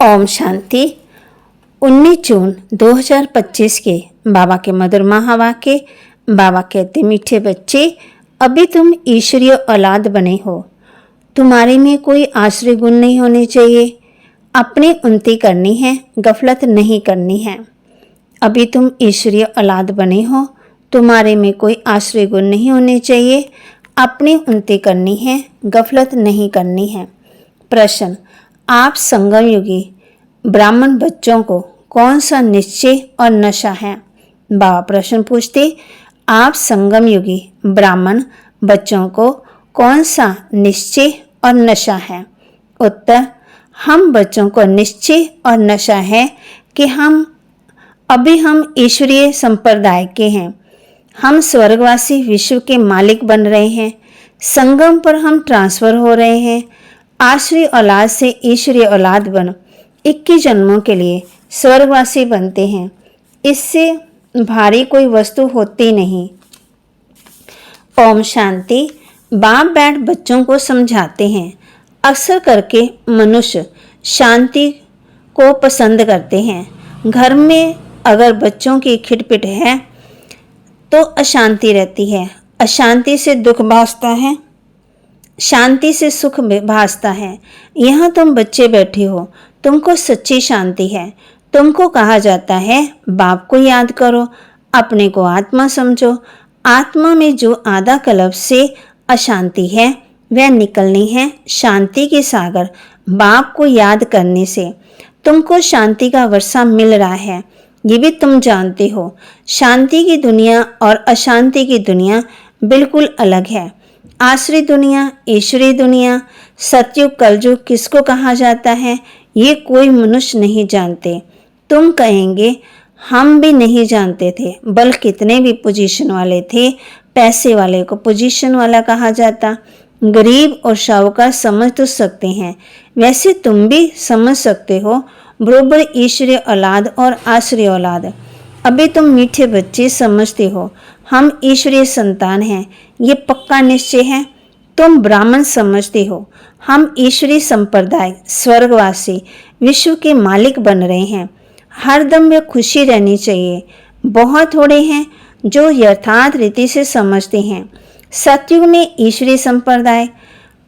ओम शांति। 19 जून 2025 के बाबा के मधुर महावाक्य। बाबा कहते, मीठे बच्चे, अभी तुम ईश्वरीय औलाद बने हो। तुम्हारे में कोई आश्रय गुण नहीं होने चाहिए। अपनी उन्नति करनी है, गफलत नहीं करनी है। अभी तुम ईश्वरीय औलाद बने हो, तुम्हारे में कोई आश्रय गुण नहीं होने चाहिए। अपनी उन्नति करनी है, गफलत नहीं करनी है। प्रश्न, आप संगम युगी ब्राह्मण बच्चों को कौन सा निश्चय और नशा है? बाबा प्रश्न पूछते, आप संगम युगी ब्राह्मण बच्चों को कौन सा निश्चय और नशा है? उत्तर, हम बच्चों को निश्चय और नशा है कि हम ईश्वरीय संप्रदाय के हैं। हम स्वर्गवासी विश्व के मालिक बन रहे हैं। संगम पर हम ट्रांसफर हो रहे हैं। आश्रय औलाद से ईश्वरीय औलाद बन 21 जन्मों के लिए स्वर्गवासी बनते हैं। इससे भारी कोई वस्तु होती नहीं। ओम शांति। बाप बैठ बच्चों को समझाते हैं। अक्सर करके मनुष्य शांति को पसंद करते हैं। घर में अगर बच्चों की खिटपिट है तो अशांति रहती है। अशांति से दुख भासता है, शांति से सुख भासता है। यहाँ तुम बच्चे बैठे हो, तुमको सच्ची शांति है। तुमको कहा जाता है बाप को याद करो, अपने को आत्मा समझो। आत्मा में जो आधा कल्प से अशांति है वह निकलनी है शांति के सागर बाप को याद करने से। तुमको शांति का वर्षा मिल रहा है, ये भी तुम जानते हो। शांति की दुनिया और अशांति की दुनिया बिल्कुल अलग है। आश्रय दुनिया, ईश्वरीय दुनिया, सतयुग कलयुग किसको कहा जाता है ये कोई मनुष्य नहीं जानते। तुम कहेंगे हम भी नहीं जानते थे, बल्कि कितने भी पोजीशन वाले थे। पैसे वाले को पोजीशन वाला कहा जाता। गरीब और शाहूकार समझ तो सकते हैं, वैसे तुम भी समझ सकते हो बरोबर ईश्वरीय औलाद और आश्रय औलाद। अभी तुम मीठे बच्चे समझते हो हम ईश्वरीय संतान हैं, ये पक्का निश्चय है। तुम ब्राह्मण समझते हो हम ईश्वरीय संप्रदाय स्वर्गवासी विश्व के मालिक बन रहे हैं। हरदम वे खुशी रहनी चाहिए। बहुत थोड़े हैं जो यथार्थ रीति से समझते हैं। सतयुग में ईश्वरीय संप्रदाय,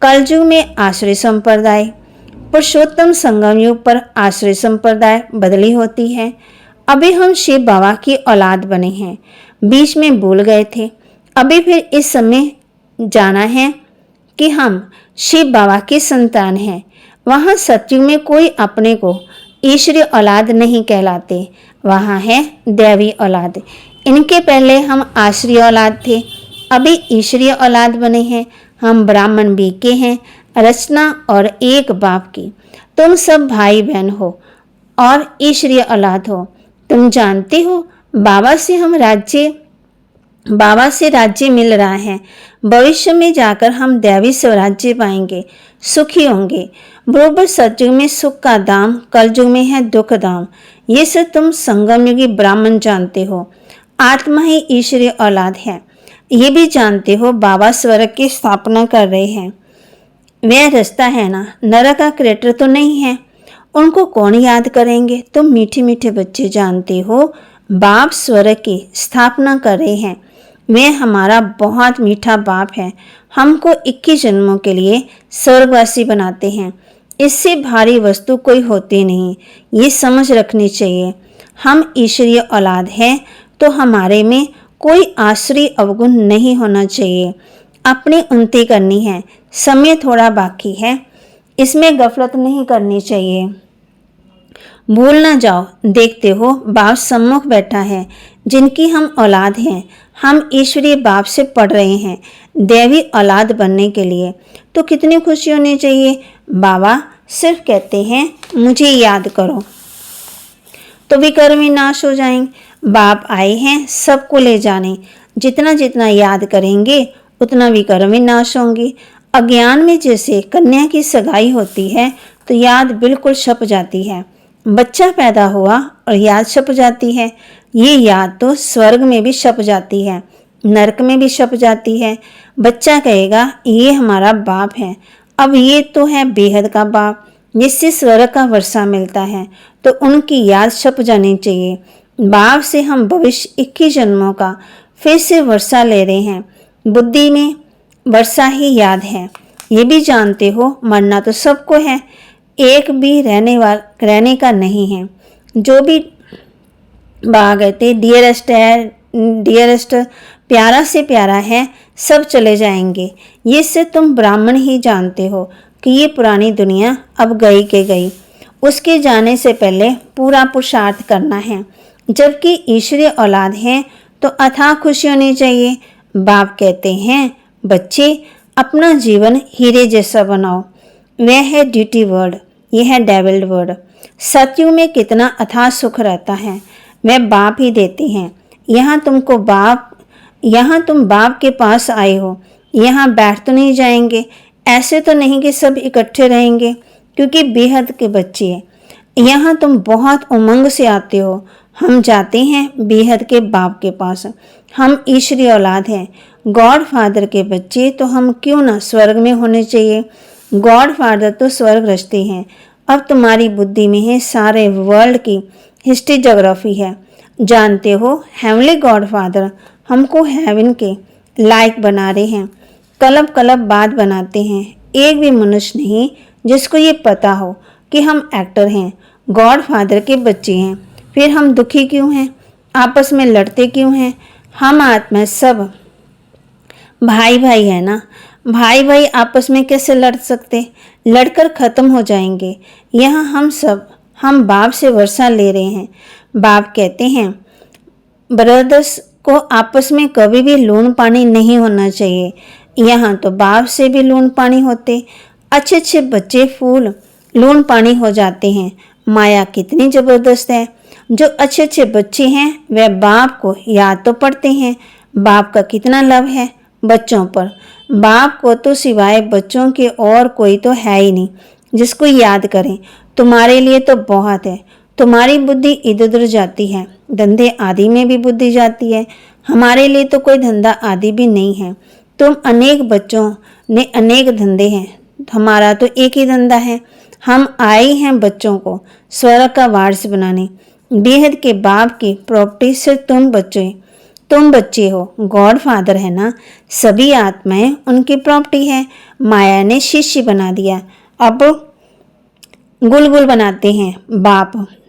कलयुग में आश्रय संप्रदाय, पुरुषोत्तम संगम युग पर आश्रय संप्रदाय बदली होती है। अभी हम शिव बाबा की औलाद बने हैं, बीच में भूल गए थे। अभी फिर इस समय जाना है कि हम शिव बाबा की संतान हैं। वहाँ सतयुग में कोई अपने को ईश्वरीय औलाद नहीं कहलाते, वहाँ है दैवी औलाद। इनके पहले हम आश्रय औलाद थे, अभी ईश्वरीय औलाद बने हैं। हम ब्राह्मण बी के हैं, रचना और एक बाप की। तुम सब भाई बहन हो और ईश्वरीय औलाद हो। तुम जानते हो बाबा से राज्य मिल रहा है। भविष्य में जाकर हम दैवी स्वराज्य पाएंगे, सुखी होंगे। बरोबर सतयुग में सुख का दाम, कलयुग में है दुख दाम। ये सब तुम संगम युगी ब्राह्मण जानते हो। आत्मा ही ईश्वरीय औलाद है, ये भी जानते हो। बाबा स्वर्ग की स्थापना कर रहे हैं। वह रास्ता है ना, नरक का क्रिएटर तो नहीं है। उनको कौन याद करेंगे? तुम मीठे मीठे बच्चे जानते हो बाप स्वर्ग की स्थापना कर रहे हैं। वह हमारा बहुत मीठा बाप है। हमको 21 जन्मों के लिए स्वर्गवासी बनाते हैं। इससे भारी वस्तु कोई होती नहीं, ये समझ रखनी चाहिए। हम ईश्वरीय औलाद हैं तो हमारे में कोई आश्रय अवगुण नहीं होना चाहिए। अपनी उन्नति करनी है, समय थोड़ा बाकी है, इसमें गफलत नहीं करनी चाहिए। भूल ना जाओ, देखते हो बाप सम्मुख बैठा है, जिनकी हम औलाद हैं। हम ईश्वरीय बाप से पढ़ रहे हैं दैवी औलाद बनने के लिए, तो कितनी खुशी होनी चाहिए। बाबा सिर्फ कहते हैं मुझे याद करो, तो विकर्म ही नाश हो जाएंगे। बाप आए हैं सबको ले जाने, जितना जितना याद करेंगे उतना विकर्म ही नाश होंगे। अज्ञान में जैसे कन्या की सगाई होती है तो याद बिल्कुल छप जाती है। बच्चा पैदा हुआ और याद छप जाती है। ये याद तो स्वर्ग में भी छप जाती है, नरक में भी छप जाती है। बच्चा कहेगा ये हमारा बाप है। अब ये तो है बेहद का बाप, जिससे स्वर्ग का वर्षा मिलता है, तो उनकी याद छप जानी चाहिए। बाप से हम भविष्य 21 जन्मों का फिर से वर्षा ले रहे हैं। बुद्धि में वर्षा ही याद है। ये भी जानते हो मरना तो सबको है, एक भी रहने का नहीं है। जो भी बाबा कहते डियरेस्ट है, डियरेस्ट प्यारा से प्यारा है, सब चले जाएंगे। ये से तुम ब्राह्मण ही जानते हो कि ये पुरानी दुनिया अब गई के गई। उसके जाने से पहले पूरा पुरुषार्थ करना है। जबकि ईश्वरीय औलाद है तो अथाह खुशी होनी चाहिए। बाप कहते हैं बच्चे अपना जीवन हीरे जैसा बनाओ। वह है ड्यूटी वर्ड, यह है डेविल्ड वर्ड। सत्युग में कितना अथाह सुख रहता है, वह बाप ही देते हैं। यहाँ तुम बाप के पास आए हो। यहाँ बैठ तो नहीं जाएंगे, ऐसे तो नहीं कि सब इकट्ठे रहेंगे, क्योंकि बेहद के बच्चे हैं। यहाँ तुम बहुत उमंग से आते हो। हम जाते हैं बेहद के बाप के पास। हम ईश्वरीय औलाद हैं, गॉड फादर के बच्चे, तो हम क्यों ना स्वर्ग में होने चाहिए। गॉड फादर तो स्वर्ग रचते हैं। अब तुम्हारी बुद्धि में है सारे वर्ल्ड की हिस्ट्री ज्योग्राफी है। जानते हो हेवनली गॉड फादर हमको हेवन के लायक बना रहे हैं। कलब कलब बात बनाते हैं। एक भी मनुष्य नहीं जिसको ये पता हो कि हम एक्टर हैं, गॉड फादर के बच्चे हैं। फिर हम दुखी क्यों हैं, आपस में लड़ते क्यों हैं। हम आत्मा सब भाई भाई है ना। भाई भाई आपस में कैसे लड़ सकते, लड़कर ख़त्म हो जाएंगे। यहाँ हम बाप से वर्षा ले रहे हैं। बाप कहते हैं ब्रदर्स को आपस में कभी भी लून पानी नहीं होना चाहिए। यहाँ तो बाप से भी लून पानी होते। अच्छे अच्छे बच्चे फूल लून पानी हो जाते हैं। माया कितनी ज़बरदस्त है। जो अच्छे अच्छे बच्चे हैं वह बाप को याद तो पड़ते हैं। बाप का कितना लव है बच्चों पर। बाप को तो सिवाय बच्चों के और कोई तो है ही नहीं जिसको याद करें। तुम्हारे लिए तो बहुत है। तुम्हारी बुद्धि इधर उधर जाती है, धंधे आदि में भी बुद्धि जाती है। हमारे लिए तो कोई धंधा आदि भी नहीं है। तुम अनेक बच्चों ने अनेक धंधे हैं, हमारा तो एक ही धंधा है। हम आए हैं बच्चों को स्वर्ग का वारिस बनाने। बेहद के बाप की प्रॉपर्टी से तुम बच्चे हो। गॉड फादर है ना, सभी आत्माएं उनकी प्रॉपर्टी है। माया ने शिष्य बना दिया, अब गुलगुल बनाते हैं।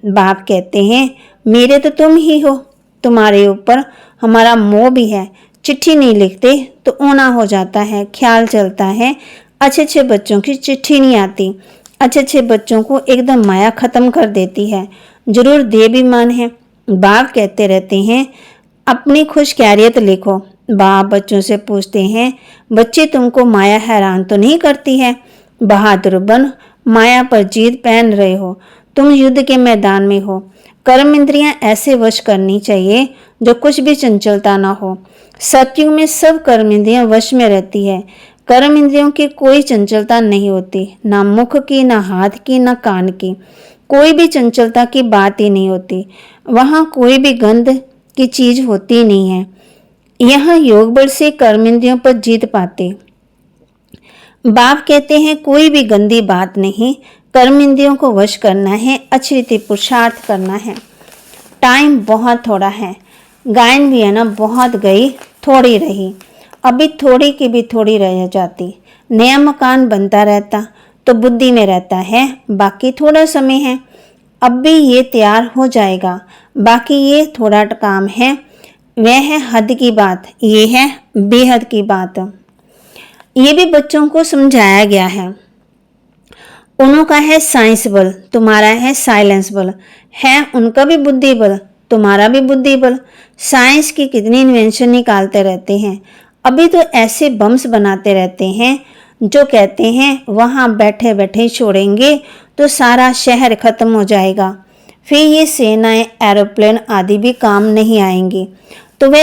बाप कहते हैं मेरे तो तुम ही हो। तुम्हारे ऊपर हमारा मोह भी है। चिट्ठी नहीं लिखते तो ऊना हो जाता है, ख्याल चलता है। अच्छे अच्छे बच्चों की चिट्ठी नहीं आती। अच्छे अच्छे बच्चों को एकदम माया ख़त्म कर देती है। जरूर देवीमान है। बाप कहते रहते हैं अपनी खुश कैरियत लिखो। बाप बच्चों से पूछते हैं बच्चे तुमको माया हैरान तो नहीं करती है। बहादुर बन, माया पर जीत पहन रहे हो। तुम युद्ध के मैदान में हो। कर्म इंद्रियां ऐसे वश करनी चाहिए जो कुछ भी चंचलता ना हो। सतयुग में सब कर्म इंद्रियां वश में रहती है। कर्म इंद्रियों की कोई चंचलता नहीं होती, ना मुख की, ना हाथ की, ना कान की। कोई भी चंचलता की बात ही नहीं होती। वहाँ कोई भी गंध की चीज होती नहीं है। यहाँ योग बल से कर्म इंद्रियों पर जीत पाते। बाप कहते हैं कोई भी गंदी बात नहीं, कर्म इंद्रियों को वश करना है, अच्छी रीति पुरुषार्थ करना है। टाइम बहुत थोड़ा है। गायन भी है ना, बहुत गई थोड़ी रही। अभी थोड़ी की भी थोड़ी रह जाती। नया मकान बनता रहता तो बुद्धि में रहता है बाकी थोड़ा समय है। अब भी ये तैयार हो जाएगा, बाकी ये थोड़ा काम है। वह है हद की बात, ये है बेहद की बात। ये भी बच्चों को समझाया गया है। उनका है साइंस बल, तुम्हारा है साइलेंस बल। है उनका भी बुद्धि बल, तुम्हारा भी बुद्धि बल। साइंस की कितनी इन्वेंशन निकालते रहते हैं। अभी तो ऐसे बम्स बनाते रहते हैं जो कहते हैं वहाँ बैठे बैठे छोड़ेंगे तो सारा शहर खत्म हो जाएगा। फिर ये सेनाएं, एरोप्लेन आदि भी काम नहीं आएंगी। तो वह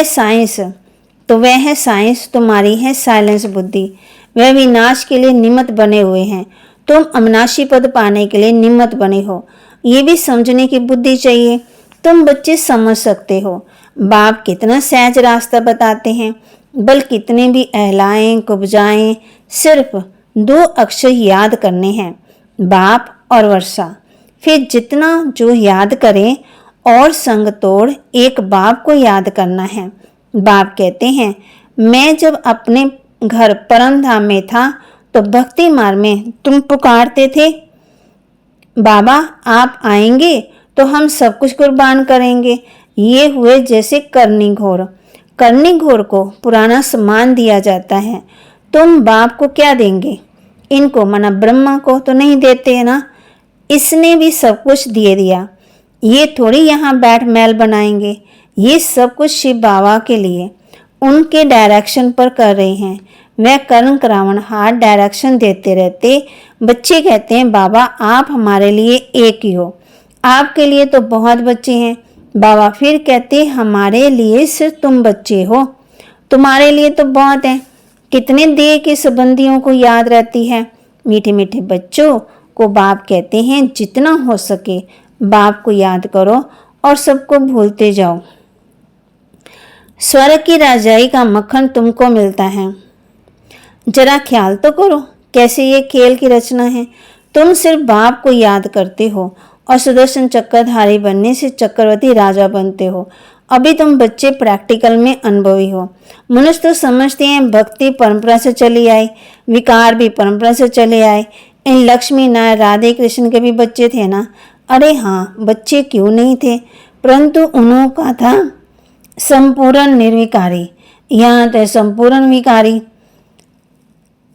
है साइंस, तुम्हारी है साइलेंस बुद्धि। वह विनाश के लिए निमित्त बने हुए हैं, तुम अविनाशी पद पाने के लिए निमित्त बने हो। ये भी समझने की बुद्धि चाहिए। तुम बच्चे समझ सकते हो। बाप कितना सहज रास्ता बताते हैं। बल कितने भी अहलाएं कुब्जाएं, सिर्फ 2 अक्षर याद करने हैं, बाप और वर्षा। फिर जितना जो याद करें और संग तोड़ एक बाप को याद करना है। बाप कहते हैं, मैं जब अपने घर परम धाम में था तो भक्ति मार्ग में तुम पुकारते थे, बाबा आप आएंगे तो हम सब कुछ कुर्बान करेंगे। ये हुए जैसे करनी घोर। करनी घोर को पुराना सम्मान दिया जाता है। तुम बाप को क्या देंगे? इनको मना ब्रह्मा को तो नहीं देते ना, इसने भी सब कुछ दे दिया। ये थोड़ी यहाँ बैठ महल बनाएंगे, ये सब कुछ शिव बाबा के लिए उनके डायरेक्शन पर कर रहे हैं। वह कर्ण करावण हाथ डायरेक्शन देते रहते। बच्चे कहते हैं, बाबा आप हमारे लिए एक ही हो, आपके लिए तो बहुत बच्चे हैं। बाबा फिर कहते, हमारे लिए सिर्फ तुम बच्चे हो, तुम्हारे लिए तो बहुत है। कितने देर के संबंधियों को याद रहती है। मीठे मीठे बच्चों को बाप कहते हैं, जितना हो सके बाप को याद करो और सबको भूलते जाओ। स्वर्ग की राजाई का मक्खन तुमको मिलता है। जरा ख्याल तो करो कैसे ये खेल की रचना है। तुम सिर्फ बाप को याद करते हो और सुदर्शन चक्रधारी बनने से चक्रवर्ती राजा बनते हो। अभी तुम बच्चे प्रैक्टिकल में अनुभवी हो। मनुष्य तो समझते हैं भक्ति परंपरा से चली आई, विकार भी परंपरा से चले आए। इन लक्ष्मी नारायण राधे कृष्ण के भी बच्चे थे ना? अरे हाँ, बच्चे क्यों नहीं थे, परंतु उन्हों का था संपूर्ण निर्विकारी, यहाँ तो संपूर्ण विकारी।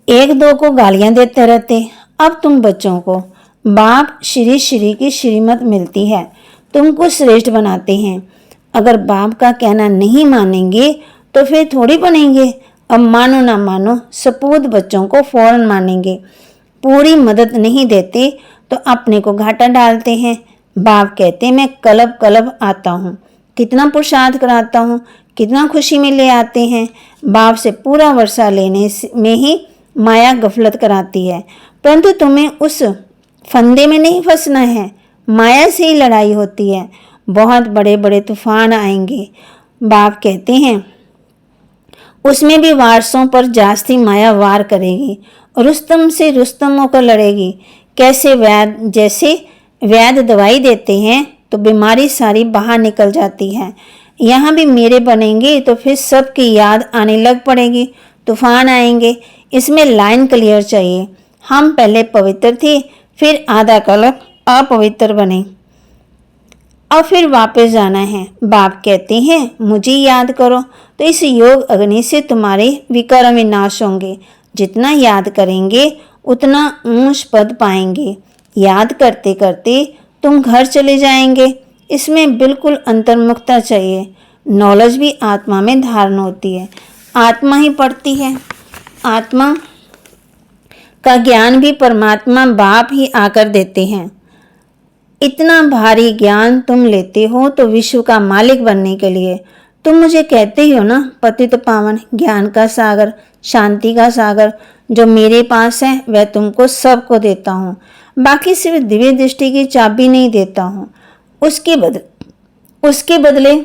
एक दो को गालियां देते रहते। अब तुम बच्चों को बाप श्री श्री की श्रीमत मिलती है, तुमको श्रेष्ठ बनाते हैं। अगर बाप का कहना नहीं मानेंगे तो फिर थोड़ी बनेंगे। अब मानो ना मानो सपूत बच्चों को फौरन मानेंगे। पूरी मदद नहीं देते तो अपने को घाटा डालते हैं। बाप कहते, मैं कलब कलब आता हूँ, कितना पुरुषार्थ कराता हूँ, कितना खुशी में ले आते हैं। बाप से पूरा वर्षा लेने में ही माया गफलत कराती है, परंतु तुम्हें उस फंदे में नहीं फंसना है। माया से ही लड़ाई होती है। बहुत बड़े बड़े तूफान आएंगे, बाप कहते हैं, उसमें भी वारसों पर जास्ती माया वार करेगी। रुस्तम से रुस्तम होकर लड़ेगी। कैसे जैसे वैद्य दवाई देते हैं तो बीमारी सारी बाहर निकल जाती है। यहाँ भी मेरे बनेंगे तो फिर सबकी याद आने लग पड़ेगी। तूफान आएंगे, इसमें लाइन क्लियर चाहिए। हम पहले पवित्र थे, फिर आधा कलप अपवित्र बने, और फिर वापस जाना है। बाप कहते हैं, मुझे याद करो तो इस योग अग्नि से तुम्हारे विकार विनाश होंगे। जितना याद करेंगे उतना ऊंच पद पाएंगे। याद करते करते तुम घर चले जाएंगे। इसमें बिल्कुल अंतर्मुखता चाहिए। नॉलेज भी आत्मा में धारण होती है, आत्मा ही पढ़ती है। आत्मा का ज्ञान भी परमात्मा बाप ही आकर देते हैं। इतना भारी ज्ञान तुम लेते हो तो विश्व का मालिक बनने के लिए। तुम मुझे कहते ही हो ना, पतित पावन, ज्ञान का सागर, शांति का सागर जो मेरे पास है वह तुमको सबको देता हूँ। बाकी सिर्फ दिव्य दृष्टि की चाबी नहीं देता हूँ, उसके बदले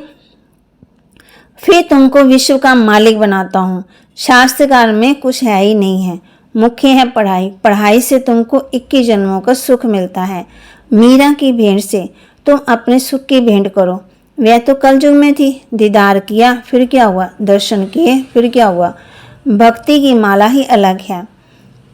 फिर तुमको विश्व का मालिक बनाता हूँ। शास्त्रकार में कुछ है ही नहीं है, मुख्य है पढ़ाई। पढ़ाई से तुमको 21 जन्मों का सुख मिलता है। मीरा की भेंट से तुम अपने सुख की भेंट करो। वह तो कलयुग में थी, दीदार किया फिर क्या हुआ, दर्शन किए फिर क्या हुआ। भक्ति की माला ही अलग है।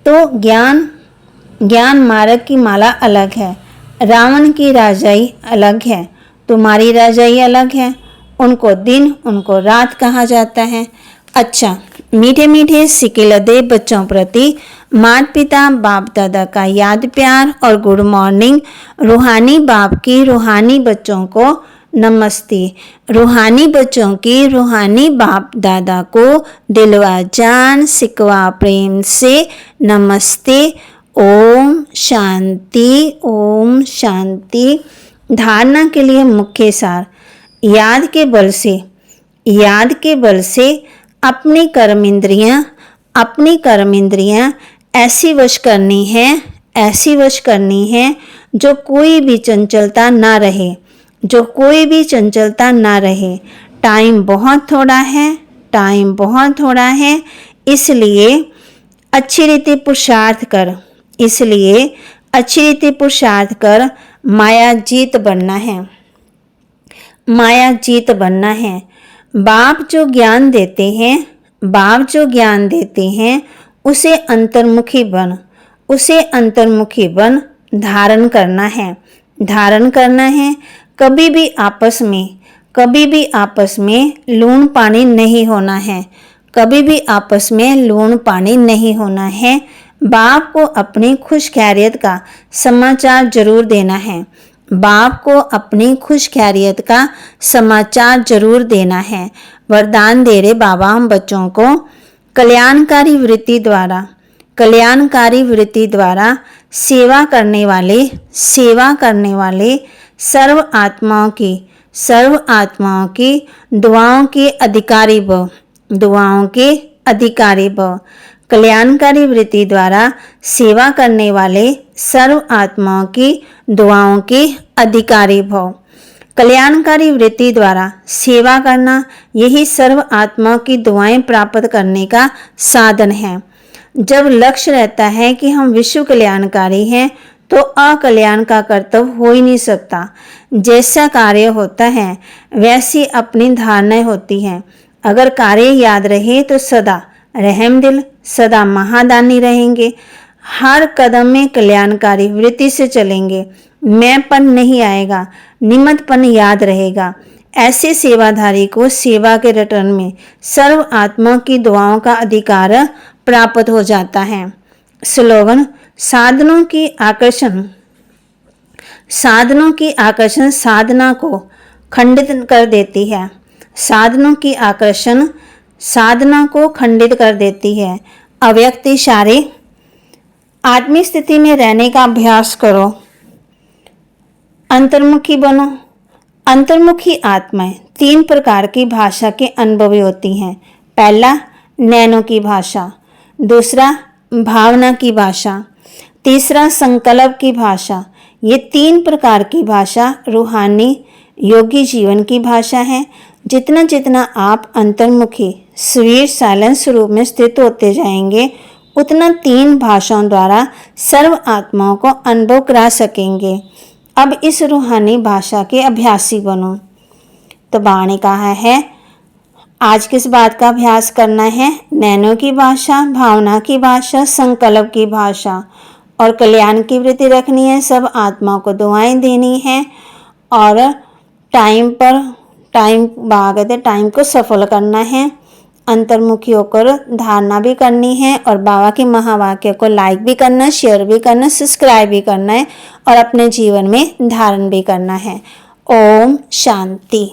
तो ज्ञान मार्ग की माला अलग है। रावण की राजाई अलग है, तुम्हारी राजाई अलग है। उनको दिन उनको रात कहा जाता है। अच्छा, मीठे मीठे सिके लदे बच्चों प्रति माता पिता बाप दादा का याद प्यार और गुड मॉर्निंग। रूहानी बाप की रूहानी बच्चों को नमस्ते। रूहानी बच्चों की रूहानी बाप दादा को दिलवा जान सिकवा प्रेम से नमस्ते। ओम शांति, ओम शांति। धारणा के लिए मुख्य सार। याद के बल से अपनी कर्म इंद्रियां ऐसी वश करनी है जो कोई भी चंचलता ना रहे। टाइम बहुत थोड़ा है, इसलिए अच्छी रीति पुरुषार्थ कर। इसलिए अच्छी रीति पुरुषार्थ कर माया जीत बनना है। माया जीत बनना है। बाप जो ज्ञान देते हैं, बाप जो ज्ञान देते हैं, उसे अंतर्मुखी बन, उसे अंतर्मुखी बन धारण करना है, धारण करना है। कभी भी आपस में, कभी भी आपस में लूण पानी नहीं होना है, कभी भी आपस में लूण पानी नहीं होना है। बाप को अपनी खुश खैरियत का समाचार जरूर देना है, बाप को अपनी खुश खैरियत का समाचार जरूर देना है। वरदान दे रहे बाबा हम बच्चों को कल्याणकारी वृत्ति द्वारा, कल्याणकारी वृत्ति द्वारा सेवा करने वाले, सेवा करने वाले सर्व आत्माओं की, सर्व आत्माओं की दुआओं के अधिकारी भव, दुआओं के अधिकारी भव। कल्याणकारी वृत्ति द्वारा सेवा करने वाले सर्व आत्माओं की दुआओं के अधिकारी भव। कल्याणकारी वृत्ति द्वारा सेवा करना, यही सर्व आत्माओं की दुआएं प्राप्त करने का साधन है। जब लक्ष्य रहता है कि हम विश्व कल्याणकारी हैं, तो अकल्याण का कर्तव्य हो ही नहीं सकता। जैसा कार्य होता है वैसी अपनी धारणाएं होती हैं। अगर कार्य याद रहे तो सदा रहमदिल, सदा महादानी रहेंगे। हर कदम में कल्याणकारी वृत्ति से चलेंगे। मैंपन नहीं आएगा, निमित्तपन याद रहेगा। ऐसे सेवाधारी को सेवा के रिटर्न में सर्व आत्मा की दुआओं का अधिकार प्राप्त हो जाता है। स्लोगन, साधनों की आकर्षण, साधनों की आकर्षण साधना को खंडित कर देती है। साधनों की आकर्षण साधना को खंडित कर देती है। अव्यक्त इशारे, आत्मिक स्थिति में रहने का अभ्यास करो, अंतर्मुखी बनो। अंतर्मुखी आत्माएं 3 प्रकार की भाषा के अनुभवी होती हैं। पहला नैनों की भाषा, दूसरा भावना की भाषा, तीसरा संकल्प की भाषा। ये 3 प्रकार की भाषा रूहानी योगी जीवन की भाषा है। जितना जितना आप अंतर्मुखी स्वीट साइलेंस रूप में स्थित होते जाएंगे, उतना 3 भाषाओं द्वारा सर्व आत्माओं को अनुभव करा सकेंगे। अब इस रूहानी भाषा के अभ्यासी बनो। तो बाबा ने कहा है आज किस बात का अभ्यास करना है? नैनों की भाषा, भावना की भाषा, संकल्प की भाषा और कल्याण की वृत्ति रखनी है। सब आत्माओं को दुआएं देनी है और टाइम पर टाइम को सफल करना है। अंतर्मुखी होकर धारणा भी करनी है और बाबा के महावाक्य को लाइक भी करना, शेयर भी करना, सब्सक्राइब भी करना है और अपने जीवन में धारण भी करना है। ओम शांति।